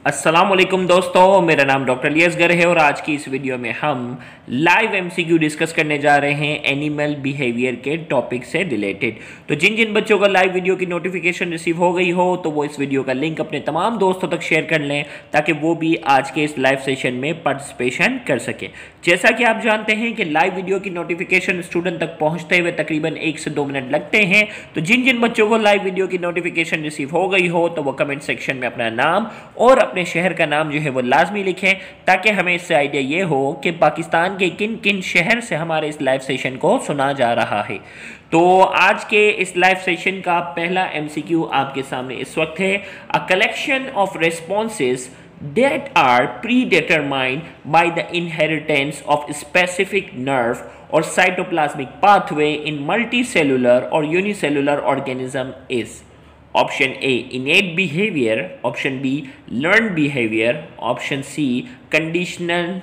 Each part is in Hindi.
अस्सलाम वालेकुम दोस्तों, मेरा नाम डॉक्टर लियसगर है और आज की इस वीडियो में हम लाइव एमसीक्यू डिस्कस करने जा रहे हैं एनिमल बिहेवियर के टॉपिक से रिलेटेड। तो जिन जिन बच्चों को लाइव वीडियो की नोटिफिकेशन रिसीव हो गई हो तो वो इस वीडियो का लिंक अपने तमाम दोस्तों तक शेयर कर लें ताकि वो भी आज के इस लाइव सेशन में पार्टिसिपेशन कर सके। जैसा कि आप जानते हैं कि लाइव वीडियो की नोटिफिकेशन स्टूडेंट तक पहुंचते हुए तकरीबन 1 से 2 मिनट लगते हैं। तो जिन जिन बच्चों को लाइव वीडियो की नोटिफिकेशन रिसीव हो गई हो तो वो कमेंट सेक्शन में अपना नाम और अपने शहर का नाम जो है वो लाजमी लिखें ताकि हमें इससे आइडिया ये हो कि पाकिस्तान के किन किन शहर से हमारे इस लाइव सेशन को सुना जा रहा है। तो आज के इस लाइव सेशन का पहला एमसीक्यू आपके सामने इस वक्त है, a collection of responses that are predetermined by the inheritance of specific nerve or cytoplasmic pathway in multicellular or unicellular organism is option A innate behavior, option B learned behavior, option C conditional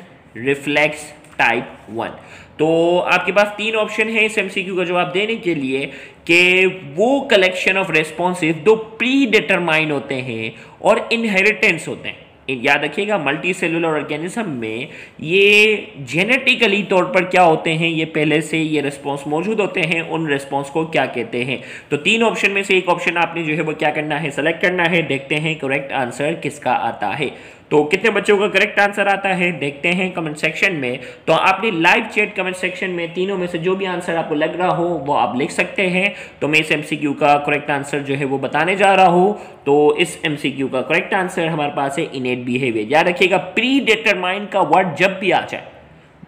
reflex type 1। तो आपके पास 3 ऑप्शन है इस एमसीक्यू का जवाब देने के लिए कि वो कलेक्शन ऑफ रेस्पॉन्सिव जो प्री डिटरमाइन होते हैं और इनहेरिटेंस होते हैं। याद रखिएगा, मल्टी सेलुलर ऑर्गेनिज्म में ये जेनेटिकली तौर पर क्या होते हैं, ये पहले से ये रिस्पॉन्स मौजूद होते हैं, उन रिस्पॉन्स को क्या कहते हैं। तो 3 ऑप्शन में से एक ऑप्शन आपने जो है वो क्या करना है, सेलेक्ट करना है। देखते हैं करेक्ट आंसर किसका आता है। तो कितने बच्चों का करेक्ट आंसर आता है देखते हैं कमेंट सेक्शन में। तो आपने लाइव चैट कमेंट सेक्शन में तीनों में से जो भी आंसर आपको लग रहा हो वो आप लिख सकते हैं। तो मैं इस एमसीक्यू का करेक्ट आंसर जो है वो बताने जा रहा हूं। तो इस एमसीक्यू का करेक्ट आंसर हमारे पास है इनेट बिहेवियर। याद रखिएगा, प्री डिटरमाइन का वर्ड जब भी आ जाए,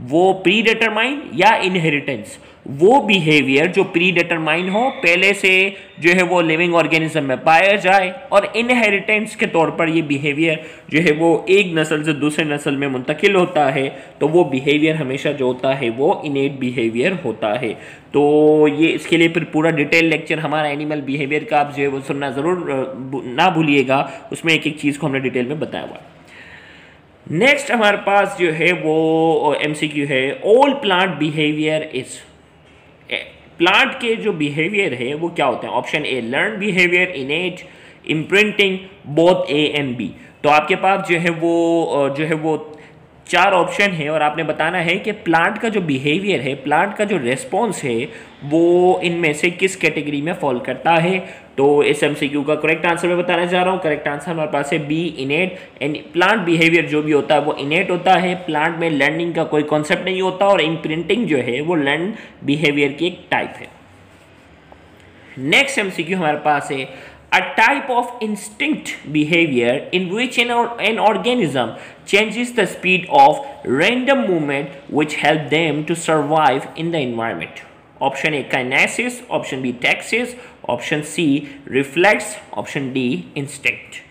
वो प्री डिटरमाइन या इनहेरिटेंस, वो बिहेवियर जो प्री डिटरमाइन हो, पहले से जो है वो लिविंग ऑर्गेनिज्म में पाया जाए, और इनहेरिटेंस के तौर पर ये बिहेवियर जो है वो एक नस्ल से दूसरे नस्ल में मुंतकिल होता है, तो वो बिहेवियर हमेशा जो होता है वो इनेट बिहेवियर होता है। तो ये इसके लिए फिर पूरा डिटेल लेक्चर हमारा एनिमल बिहेवियर का आप जो है वो सुनना ज़रूर ना भूलिएगा, उसमें एक एक चीज़ को हमने डिटेल में बताया हुआ। नेक्स्ट हमारे पास जो है वो एमसीक्यू है, all plant behaviour is, plant के जो बिहेवियर है वो क्या होते हैं। Option A learn behaviour, innate, imprinting, both A and B. तो आपके पास जो है वो 4 ऑप्शन है और आपने बताना है कि प्लांट का जो बिहेवियर है, प्लांट का जो रेस्पॉन्स है वो इनमें से किस कैटेगरी में फॉल करता है। तो इस एमसीक्यू का करेक्ट आंसर मैं बताने जा रहा हूँ। करेक्ट आंसर हमारे पास है B innate. And plant behaviour जो भी होता है वो इनेट होता है, प्लांट में लर्निंग का कोई कॉन्सेप्ट नहीं होता, और इम्प्रिंटिंग जो है वो लर्न बिहेवियर की एक टाइप है। नेक्स्ट एमसीक्यू हमारे पास है, a type of instinct behavior in which an organism changes the speed of random movement which help them to survive in the environment. Option A kinesis, option B taxis, option C reflex, option D instinct।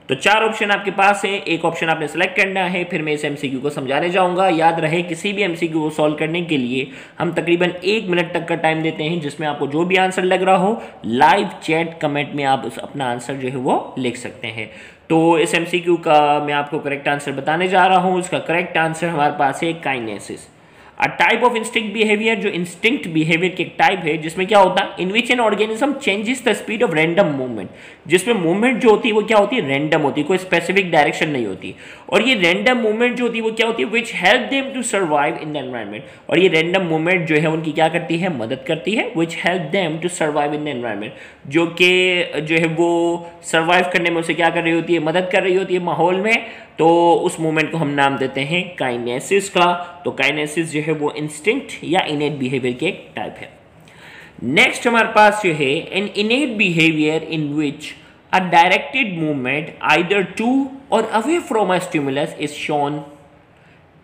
तो 4 ऑप्शन आपके पास है, एक ऑप्शन आपने सेलेक्ट करना है। फिर मैं इस एमसीक्यू को समझाने जाऊंगा। याद रहे, किसी भी एमसीक्यू को सॉल्व करने के लिए हम तकरीबन 1 मिनट तक का टाइम देते हैं, जिसमें आपको जो भी आंसर लग रहा हो लाइव चैट कमेंट में आप अपना आंसर जो है वो लिख सकते हैं। तो इस एमसीक्यू का मैं आपको करेक्ट आंसर बताने जा रहा हूँ। इसका करेक्ट आंसर हमारे पास है kinesis, a type of instinct behaviour, जो इंस्टिंक्ट बिहेवियर की एक टाइप है जिसमें क्या होता है, in which an organism changes the speed of random movement, जिसमें मूवमेंट जो होती है वो क्या होती है, रैंडम होती है, कोई स्पेसिफिक डायरेक्शन नहीं होती। और ये रैंडम मूवमेंट जो होती है वो क्या होती है, which help them to survive in the environment, और ये रैंडम मूवमेंट जो है उनकी क्या करती है, मदद करती है, which help them to survive in the environment, जो कि जो है वो सर्वाइव करने में उसे क्या कर रही होती है, मदद कर रही होती है माहौल में। तो उस मूवमेंट को हम नाम देते हैं काइनेसिस का। तो काइनेसिस जो है वो इंस्टिंक्ट या इनेट बिहेवियर की एक टाइप है। नेक्स्ट हमारे पास जो है, an innate behaviour in which a directed movement either to or away from a stimulus is shown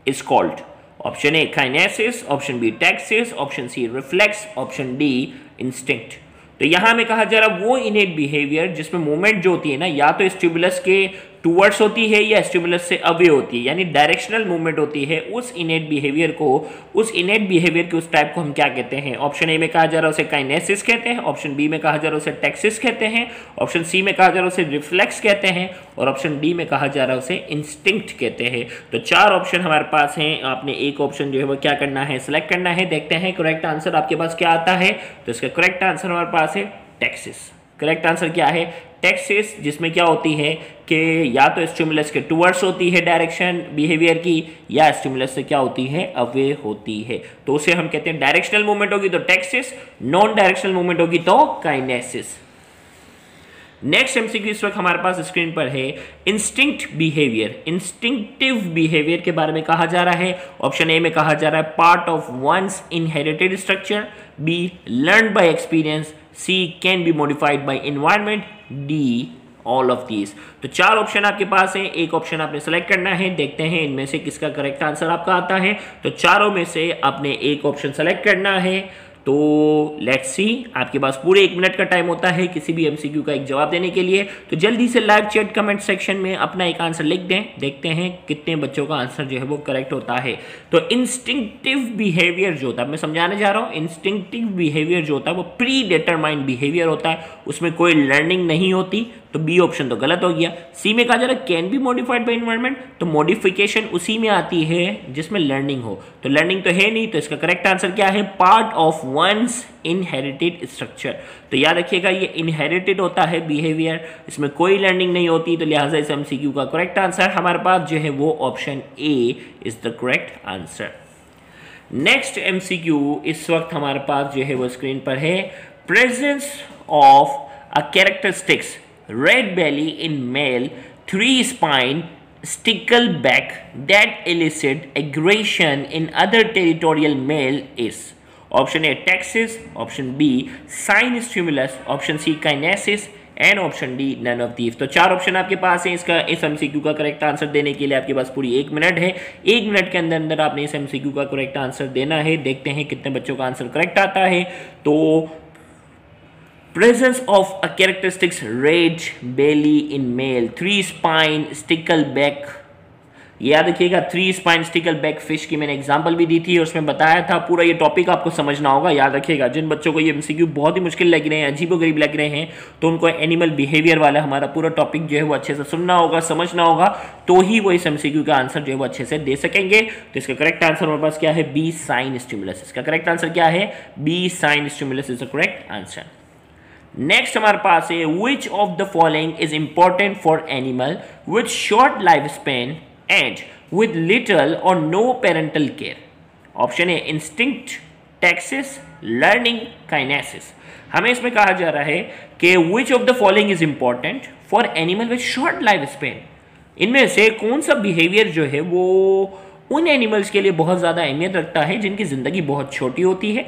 is called. Option A kinesis, option B taxis, option C reflex, option D instinct. तो यहां में कहा जा रहा वो इनेट बिहेवियर जिसमें मूवमेंट जो होती है ना, या तो स्टिमुलस के टूवर्ड्स होती है या स्टिमुलस से अवे होती है, यानी डायरेक्शनल मूवमेंट होती है, उस इनेट बिहेवियर को, उस इनेट बिहेवियर के उस टाइप को हम क्या कहते हैं। ऑप्शन ए में कहा जा रहा है उसे काइनेसिस कहते हैं, ऑप्शन बी में कहा जा रहा है उसे टैक्सिस कहते हैं, ऑप्शन सी में कहा जा रहा है उसे रिफ्लेक्स कहते हैं, और ऑप्शन डी में कहा जा रहा है उसे इंस्टिंक्ट कहते हैं। तो 4 ऑप्शन हमारे पास हैं, आपने एक ऑप्शन जो है वो क्या करना है, सिलेक्ट करना है। देखते हैं करेक्ट आंसर आपके पास क्या आता है। तो इसका करेक्ट आंसर हमारे पास है टैक्सिस। करेक्ट आंसर क्या है? टैक्सिस, जिसमें क्या होती है कि या तो स्टिमुलस के टुवर्ड्स होती है डायरेक्शन बिहेवियर की, या स्टिमुलस से क्या होती है? अवे होती है। तो उसे हम कहते हैं डायरेक्शनल मूवमेंट होगी तो टैक्सिस, नॉन डायरेक्शनल मूवमेंट होगी तो काइनेसिस। नेक्स्ट एमसीक्यू इस वक्त हमारे पास स्क्रीन पर है इंस्टिंक्ट बिहेवियर। इंस्टिंक्टिव बिहेवियर के बारे में कहा जा रहा है। ऑप्शन ए में कहा जा रहा है part of one's inherited structure, B learn by experience, C can be modified by environment, D all of these. तो 4 ऑप्शन आपके पास है, एक ऑप्शन आपने सेलेक्ट करना है। देखते हैं इनमें से किसका करेक्ट आंसर आपका आता है। तो चारों में से आपने एक ऑप्शन सेलेक्ट करना है। तो लेट्स सी, आपके पास पूरे 1 मिनट का टाइम होता है किसी भी एमसीक्यू का एक जवाब देने के लिए। तो जल्दी से लाइव चैट कमेंट सेक्शन में अपना एक आंसर लिख दें। देखते हैं कितने बच्चों का आंसर जो है वो करेक्ट होता है। तो इंस्टिंक्टिव बिहेवियर जो होता है, मैं समझाने जा रहा हूँ, इंस्टिंक्टिव बिहेवियर जो होता है वो प्री डिटरमाइंड बिहेवियर होता है, उसमें कोई लर्निंग नहीं होती। तो बी ऑप्शन तो गलत हो गया। सी में कहा जा रहा है can be modified by environment, तो मॉडिफिकेशन उसी में आती है जिसमें लर्निंग हो, तो लर्निंग तो है नहीं। तो इसका करेक्ट आंसर क्या है? Part of one's inherited structure. तो याद रखिएगा ये इनहेरिटेड होता है बिहेवियर, इसमें कोई लर्निंग नहीं होती। तो लिहाजा इस एमसीक्यू का करेक्ट आंसर हमारे पास जो है वो option A is the correct answer. Next MCQ इस वक्त हमारे पास जो है वो स्क्रीन पर है presence of a characteristics red belly in male, 3 spine, stickleback that elicit aggression in other territorial male is option A taxis, option B sign stimulus, option C kinesis and option D none of these. तो 4 ऑप्शन आपके पास है। इसका इस एमसीक्यू का करेक्ट आंसर देने के लिए आपके पास पूरी 1 मिनट है। 1 मिनट के अंदर अंदर आपने इस एमसीक्यू का करेक्ट आंसर देना है। देखते हैं कितने बच्चों का आंसर करेक्ट आता है। तो presence of a characteristics red belly in male, 3 spine stickleback। याद रखिएगा 3 स्पाइन स्टिकलबैक फिश की मैंने एग्जांपल भी दी थी और उसमें बताया था। पूरा ये टॉपिक आपको समझना होगा। याद रखिएगा जिन बच्चों को ये एमसीक्यू बहुत ही मुश्किल लग रहे हैं, अजीबोगरीब लग रहे हैं, तो उनको एनिमल बिहेवियर वाला हमारा पूरा टॉपिक जो है वो अच्छे से सुनना होगा, समझना होगा, तो ही वो इस एमसीक्यू का आंसर जो है वो अच्छे से दे सकेंगे। तो इसका करेक्ट आंसर हमारे पास क्या है? B sign stimulus. इसका करेक्ट आंसर क्या है? B sign stimulus is the correct answer. Next हमारे पास है which of the following is important for animal with short life span and with little or no parental care. Option A instinct, taxis, learning, kinesis. हमें इसमें कहा जा रहा है कि which of the following is important for animal with short life span. इनमें से कौन सा बिहेवियर जो है वो उन एनिमल्स के लिए बहुत ज़्यादा अहमियत रखता है जिनकी ज़िंदगी बहुत छोटी होती है,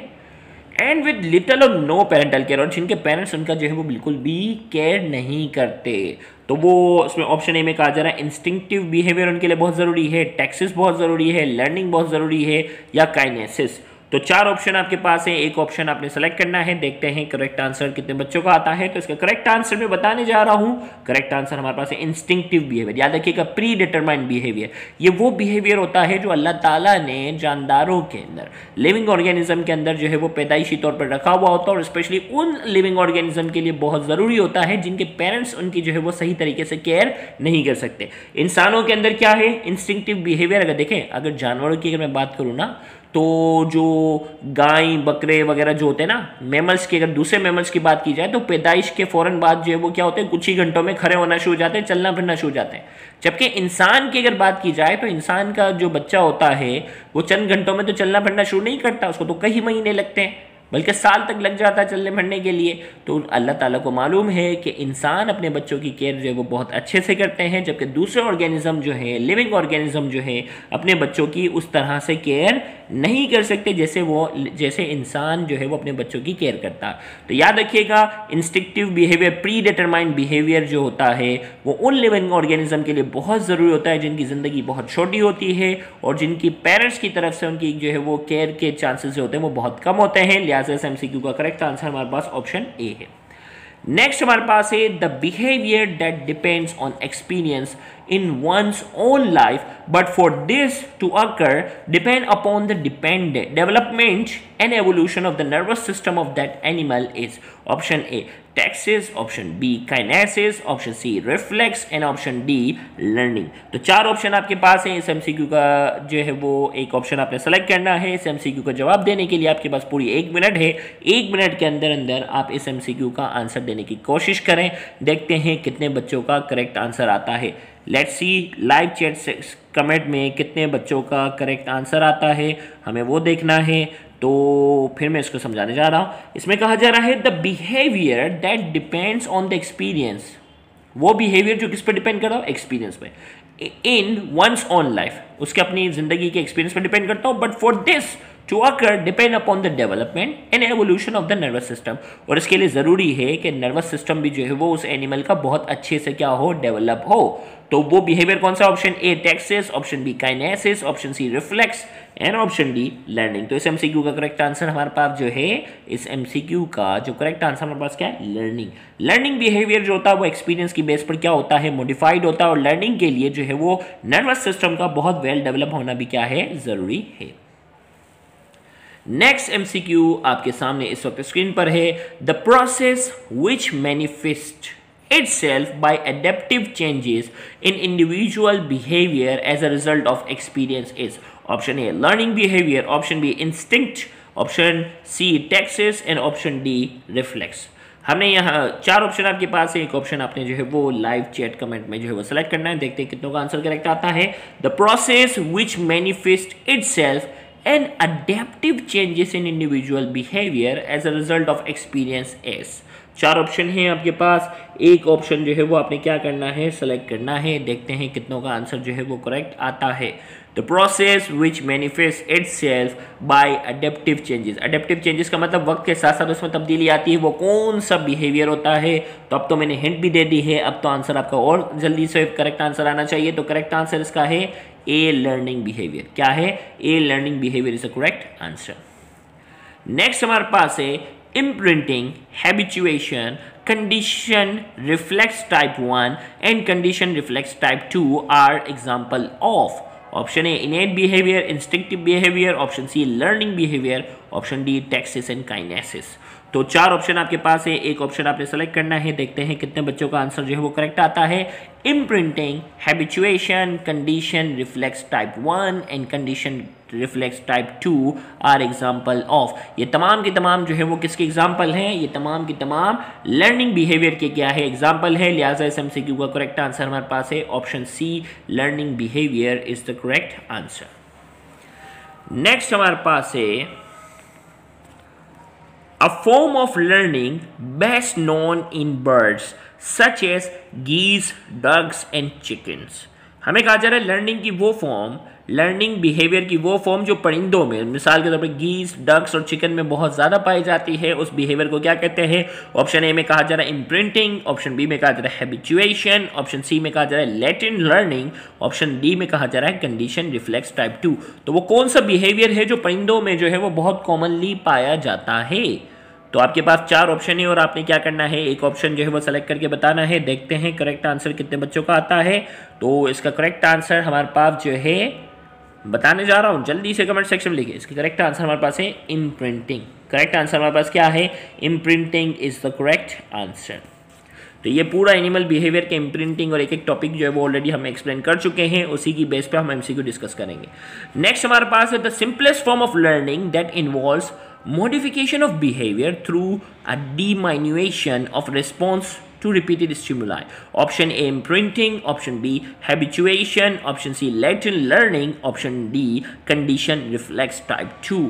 and with little or no parental care, और जिनके पेरेंट्स उनका जो है वो बिल्कुल भी केयर नहीं करते। तो वो उसमें ऑप्शन ए में कहा जा रहा है इंस्टिंक्टिव बिहेवियर उनके लिए बहुत ज़रूरी है, टैक्सिस बहुत ज़रूरी है, लर्निंग बहुत ज़रूरी है, या काइनेसिस। तो 4 ऑप्शन आपके पास है, एक ऑप्शन आपने सेलेक्ट करना है। देखते हैं करेक्ट आंसर कितने बच्चों का आता है। तो इसका करेक्ट आंसर मैं बताने जा रहा हूं। करेक्ट आंसर हमारे पास है इंस्टिंक्टिव बिहेवियर। याद रखिएगा प्री डिटरमाइंड बिहेवियर, ये वो बिहेवियर होता है जो अल्लाह ताला ने जानदारों के अंदर, लिविंग ऑर्गेनिज्म के अंदर जो है वो पैदाइशी तौर पर रखा हुआ होता है, और स्पेशली उन लिविंग ऑर्गेनिज्म के लिए बहुत ज़रूरी होता है जिनके पेरेंट्स उनकी जो है वो सही तरीके से केयर नहीं कर सकते। इंसानों के अंदर क्या है इंस्टिंक्टिव बिहेवियर? अगर देखें, अगर जानवरों की अगर मैं बात करूँ ना, तो जो गाय बकरे वगैरह जो होते हैं ना, मैमल्स की, अगर दूसरे मैमल्स की बात की जाए तो पैदाइश के फ़ौरन बाद जो है वो क्या होते हैं, कुछ ही घंटों में खड़े होना शुरू हो जाते हैं, चलना फिरना शुरू हो जाते हैं। जबकि इंसान की अगर बात की जाए तो इंसान का जो बच्चा होता है वो चंद घंटों में तो चलना फिरना शुरू नहीं करता, उसको तो कई महीने लगते हैं, बल्कि साल तक लग जाता है चलने फिरने के लिए। तो अल्लाह ताला को मालूम है कि इंसान अपने बच्चों की केयर जो है वो बहुत अच्छे से करते हैं, जबकि दूसरे ऑर्गेनिज्म जो है, लिविंग ऑर्गेनिज्म जो है, अपने बच्चों की उस तरह से केयर नहीं कर सकते जैसे इंसान जो है वो अपने बच्चों की केयर करता। तो याद रखिएगा instinctive behaviour, pre determined behaviour जो होता है वो उन लिविंग ऑर्गेनिज्म के लिए बहुत ज़रूरी होता है जिनकी ज़िंदगी बहुत छोटी होती है और जिनकी पेरेंट्स की तरफ से उनकी जो है वो केयर के चांसेस जो होते हैं वो बहुत कम होते हैं। लिहाजा से एमसीक्यू का करेक्ट आंसर हमारे पास ऑप्शन ए है। नेक्स्ट हमारे पास है the behaviour that depends on experience in one's own life, but for this to occur depend upon the dependent development and evolution of the nervous system of that animal is option A taxes, option B kinesis, option C reflex and option D learning. तो 4 ऑप्शन आपके पास है। इस एमसीक्यू का जो है वो एक ऑप्शन आपने सेलेक्ट करना है। इस एमसीक्यू का जवाब देने के लिए आपके पास पूरी 1 मिनट है। 1 मिनट के अंदर अंदर आप इस एमसीक्यू का आंसर देने की कोशिश करें। देखते हैं कितने बच्चों का करेक्ट आंसर आता है। Let's see live chat comment में कितने बच्चों का करेक्ट आंसर आता है, हमें वो देखना है। तो फिर मैं इसको समझाने जा रहा हूँ। इसमें कहा जा रहा है the behaviour that depends on the experience, वो बिहेवियर जो किस पर डिपेंड कर रहा हो, एक्सपीरियंस पे, इन वंस ऑन लाइफ, उसके अपनी जिंदगी के एक्सपीरियंस पर डिपेंड करता हो। But for this to occur depend upon the development and evolution of the nervous system, और इसके लिए ज़रूरी है कि नर्वस सिस्टम भी जो है वो उस एनिमल का बहुत अच्छे से क्या हो, डेवलप हो। तो वो बिहेवियर कौन सा, option A taxes, option B kinesis, option C reflex and option D learning. तो इस एमसीक्यू का करेक्ट आंसर हमारे पास जो है, इस एमसीक्यू का जो करेक्ट आंसर हमारे पास क्या है, लर्निंग। लर्निंग बिहेवियर जो होता है वो एक्सपीरियंस की बेस पर क्या होता है, मॉडिफाइड होता है, और लर्निंग के लिए जो है वो नर्वस सिस्टम का बहुत वेल डेवलप होना भी क्या है, जरूरी है। नेक्स्ट एमसीक्यू आपके सामने इस वक्त स्क्रीन पर है। The process which manifest itself by adaptive changes in individual behavior as a result of experience is option A learning behavior, option B instinct, option C taxes and option D reflex। हमने यहाँ 4 ऑप्शन आपके पास है। एक ऑप्शन आपने जो है वो लाइव चैट कमेंट में जो है वो सेलेक्ट करना है। देखते हैं कितनों का आंसर करेक्ट आता है। The process which manifest itself and adaptive changes in individual behavior as a result of experience is। 4 option हैं आपके पास। एक ऑप्शन जो है वो आपने क्या करना है, सेलेक्ट करना है। देखते हैं कितनों का आंसर जो है वो करेक्ट आता है। The process which manifest itself by adaptive changes. Adaptive changes का मतलब वक्त के साथ साथ उसमें तब्दीली आती है। वो कौन सा बिहेवियर होता है, तो अब तो मैंने हिंट भी दे दी है। अब तो आंसर आपका और जल्दी से करेक्ट आंसर आना चाहिए। तो करेक्ट आंसर इसका है ए लर्निंग बिहेवियर। क्या है, A learning behaviour is the correct answer. Next हमारे पास है imprinting, habituation, condition reflex type 1 and condition reflex type 2 are example of option A innate behavior, instinctive behavior, option C learning behavior, option D taxis and kinesis। तो 4 ऑप्शन आपके पास है। एक ऑप्शन आपने सेलेक्ट करना है। देखते हैं कितने बच्चों का आंसर जो है वो करेक्ट आता है। Imprinting, habituation, condition reflex type 1 and condition reflex type 2 are example of. ये तमाम के तमाम जो है वो किसके एग्जाम्पल हैं, ये तमाम की तमाम लर्निंग बिहेवियर के क्या है, एग्जाम्पल है। लिहाजा इस एमसीक्यू का करेक्ट आंसर हमारे पास है option C learning behaviour is the correct answer. Next हमारे पास है a form of learning best known in birds such as geese, ducks and chickens। हमें कहा जा रहा है लर्निंग की वो फॉर्म, लर्निंग बिहेवियर की वो फॉर्म जो परिंदों में, मिसाल के तौर पर गीस, डक्स और चिकन में बहुत ज़्यादा पाई जाती है, उस बिहेवियर को क्या कहते हैं। ऑप्शन ए में कहा जा रहा है इम्प्रिंटिंग, ऑप्शन बी में कहा जा रहा है हैबिचुएशन, ऑप्शन सी में कहा जा रहा है लैटिन लर्निंग, ऑप्शन डी में कहा जा रहा है कंडीशन रिफ्लेक्स टाइप 2। तो वो कौन सा बिहेवियर है जो परिंदों में जो है वो बहुत कॉमनली पाया जाता है। तो आपके पास 4 ऑप्शन है और आपने क्या करना है, एक ऑप्शन जो है वो सेलेक्ट करके बताना है। देखते हैं करेक्ट आंसर कितने बच्चों का आता है। तो इसका करेक्ट आंसर हमारे पास जो है बताने जा रहा हूँ, जल्दी से कमेंट सेक्शन में लिखिए। इसका करेक्ट आंसर हमारे पास है इम्प्रिंटिंग। करेक्ट आंसर हमारे पास क्या है, imprinting is the correct answer. तो ये पूरा एनिमल बिहेवियर के इम्प्रिंटिंग और एक एक टॉपिक जो है वो ऑलरेडी हम एक्सप्लेन कर चुके हैं, उसी की बेस पे हम एमसीक्यू डिस्कस करेंगे। नेक्स्ट हमारे पास है the simplest form of learning that involves modification of behavior through a diminution of response to repeated stimuli। option A imprinting, option B habituation, option C latent learning, option D condition reflex type 2।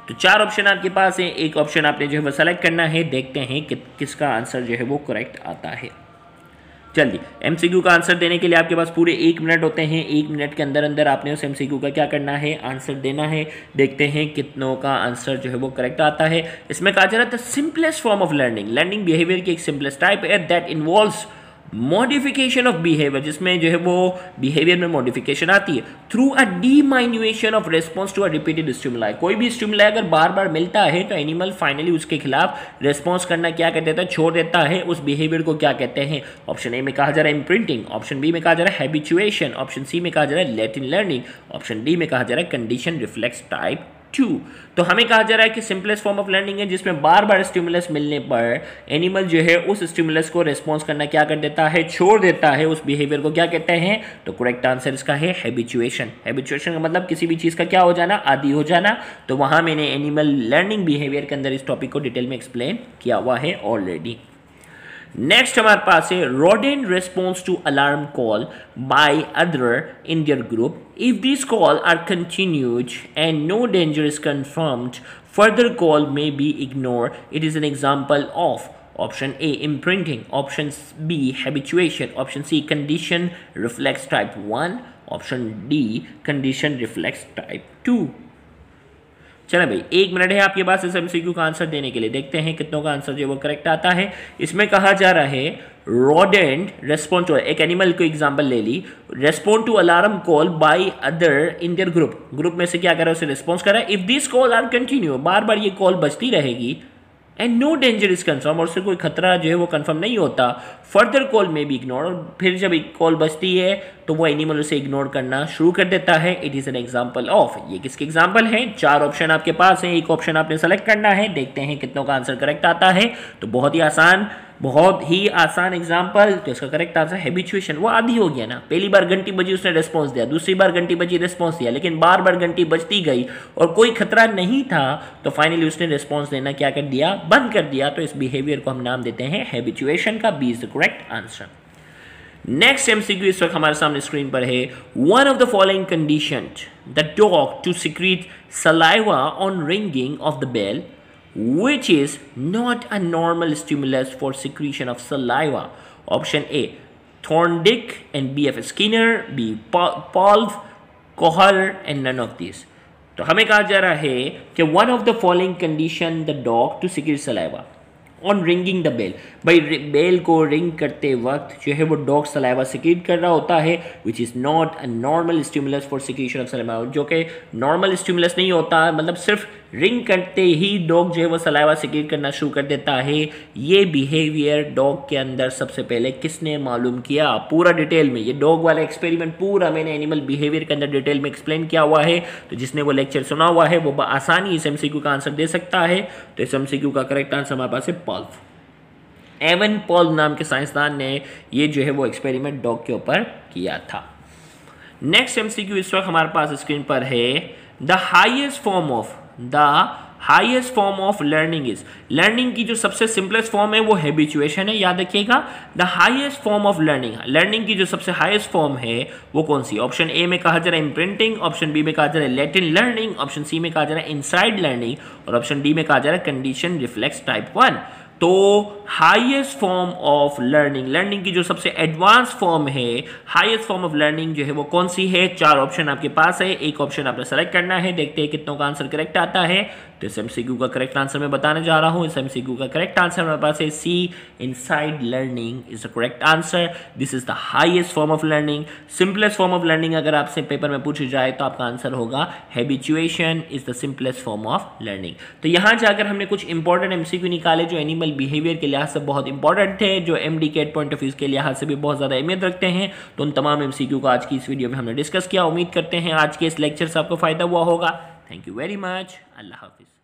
तो 4 ऑप्शन आपके पास है। एक ऑप्शन आपने जो है वो सेलेक्ट करना है। देखते हैं कि किसका आंसर जो है वो करेक्ट आता है। जल्दी एमसीक्यू का आंसर देने के लिए आपके पास पूरे 1 मिनट होते हैं। 1 मिनट के अंदर अंदर आपने उस एमसीक्यू का क्या करना है, आंसर देना है। देखते हैं कितनों का आंसर जो है वो करेक्ट आता है। इसमें कहा जा रहा था simplest form of learning, learning behaviour की एक सिंपलेस्ट टाइप है that involves modification of behaviour, जिसमें जो है वो बिहेवियर में मॉडिफिकेशन आती है through a diminution of response to a repeated stimuli. कोई भी स्टिमुलाई अगर बार बार मिलता है तो एनिमल फाइनली उसके खिलाफ रेस्पॉन्स करना क्या कर देता है, छोड़ देता है। उस बिहेवियर को क्या कहते हैं। ऑप्शन ए में कहा जा रहा है इम्प्रिंटिंग, ऑप्शन बी में कहा जा रहा है हैबिचुएशन, ऑप्शन सी में कहा जा रहा है लैटिन लर्निंग, ऑप्शन डी में कहा जा रहा है कंडीशन रिफ्लेक्स टाइप 2। तो हमें कहा जा रहा है कि सिंपलेस्ट फॉर्म ऑफ लर्निंग है जिसमें बार बार स्टिमुलस मिलने पर एनिमल जो है उस स्टिमुलस को रिस्पॉन्स करना क्या कर देता है, छोड़ देता है। उस बिहेवियर को क्या कहते हैं? तो करेक्ट आंसर इसका है हैबिचुएशन। हैबिचुएशन का मतलब किसी भी चीज़ का क्या हो जाना, आदी हो जाना। तो वहाँ मैंने एनिमल लर्निंग बिहेवियर के अंदर इस टॉपिक को डिटेल में एक्सप्लेन किया हुआ है ऑलरेडी। नेक्स्ट हमारे पास है rodent responds to alarm call by other in their group. If these calls are continued and no danger is confirmed, further call may be ignored. It is an example of option A imprinting, option B habituation, option C condition reflex type 1, option D condition reflex type 2। चलो भाई 1 मिनट है आपके पास इस एमसीक्यू का आंसर देने के लिए। देखते हैं कितनों का आंसर जो वो करेक्ट आता है। इसमें कहा जा रहा है रोडेंट रेस्पॉन्ड टू, एक एनिमल को एग्जांपल ले ली, respond to alarm call by other in their group में से क्या कर रहा है, उसे रिस्पॉन्स कर रहा है। If this call are continue, बार बार ये कॉल बजती रहेगी, and no danger is confirm, और उससे कोई खतरा जो है वो कंफर्म नहीं होता, फर्दर कॉल में भी इग्नोर, और फिर जब एक कॉल बजती है तो वो एनिमल उसे इग्नोर करना शुरू कर देता है। It is an example of, ये किसके एग्जांपल है? 4 ऑप्शन आपके पास है, एक ऑप्शन आपने सेलेक्ट करना है। देखते हैं कितनों का आंसर करेक्ट आता है। तो बहुत ही आसान एग्जाम्पल। तो इसका करेक्ट आंसर हैबिचुएशन। वो आदी हो गया ना, पहली बार घंटी बजी उसने रिस्पॉन्स दिया, दूसरी बार घंटी बजी रिस्पॉन्स दिया, लेकिन बार बार घंटी बजती गई और कोई खतरा नहीं था, तो फाइनली उसने रिस्पॉन्स देना क्या कर दिया, बंद कर दिया। तो इस बिहेवियर को हम नाम देते हैं हैबिचुएशन का। B is the correct answer. Next MCQ इस वक्त हमारे सामने स्क्रीन पर है। One of the following condition the dog to secrete saliva on ringing of the bell, which is not a normal stimulus for secretion of saliva. Option A Thorndike and B. F. Skinner, B. Polv, Kohler and none of these. तो हमें कहा जा रहा है कि one of the following condition the dog to secrete saliva on ringing the bell. भाई बेल को रिंग करते वक्त जो है वो डॉग सलाइवा सिक्रीट कर रहा होता है, which is not a normal stimulus for secretion of saliva, जो कि नॉर्मल स्टिमुलस नहीं होता, मतलब सिर्फ रिंग करते ही डॉग जो है वो सलाइवा सिक्रीट करना शुरू कर देता है। ये बिहेवियर डॉग के अंदर सबसे पहले किसने मालूम किया? पूरा डिटेल में ये डॉग वाला एक्सपेरिमेंट पूरा मैंने एनिमल बिहेवियर के अंदर डिटेल में एक्सप्लेन किया हुआ है। तो जिसने वो लेक्चर सुना हुआ है वो आसानी इस एमसीक्यू का आंसर दे सकता है। तो इस एमसीक्यू का करेक्ट आंसर हमारे पास है पॉल्व। एवन पॉल्व नाम के साइंसदान ने ये जो है वो एक्सपेरिमेंट डॉग के ऊपर किया था। नेक्स्ट एमसीक्यू इस वक्त हमारे पास स्क्रीन पर है। The highest form of learning is, learning की जो सबसे सिंपलेस्ट फॉर्म है वो हैबिचुएशन है, याद रखिएगा। The highest form of learning की जो सबसे हाईएस्ट फॉर्म है वो कौन सी? ऑप्शन ए में कहा जा रहा है इम्प्रिंटिंग, ऑप्शन बी में कहा जा रहा है लैटिन लर्निंग, ऑप्शन सी में कहा जा रहा है इनसाइड लर्निंग, और ऑप्शन डी में कहा जा रहा है कंडीशन रिफ्लेक्स टाइप 1। तो हाईएस्ट फॉर्म ऑफ लर्निंग की जो सबसे एडवांस फॉर्म है, हाईएस्ट फॉर्म ऑफ लर्निंग जो है वो कौन सी है? 4 ऑप्शन आपके पास है, एक ऑप्शन आपने सेलेक्ट करना है। देखते हैं कितनों का आंसर करेक्ट आता है। तो इस एमसीक्यू का करेक्ट आंसर मैं बताने जा रहा हूं। इस एमसीक्यू का करेक्ट आंसर हमारे पास है C, insight learning is the correct answer. This is the highest form of learning. Simplest form of learning अगर आपसे पेपर में पूछी जाए तो आपका आंसर होगा habituation is the simplest form of learning. तो यहां जाकर हमने कुछ इंपॉर्टेंट एमसीक्यू निकाले जो एनिमल बिहेवियर के लिहाज से बहुत इंपॉर्टेंट थे, जो MDCAT point of view के लिहाज से भी बहुत ज़्यादा अहमियत रखते हैं। तो उन तमाम एमसीक्यू को आज की इस वीडियो में हमने डिस्कस किया। उम्मीद करते हैं आज के इस लेक्चर से आपको फायदा हुआ होगा। Thank you very much. अल्लाह हाफिज़।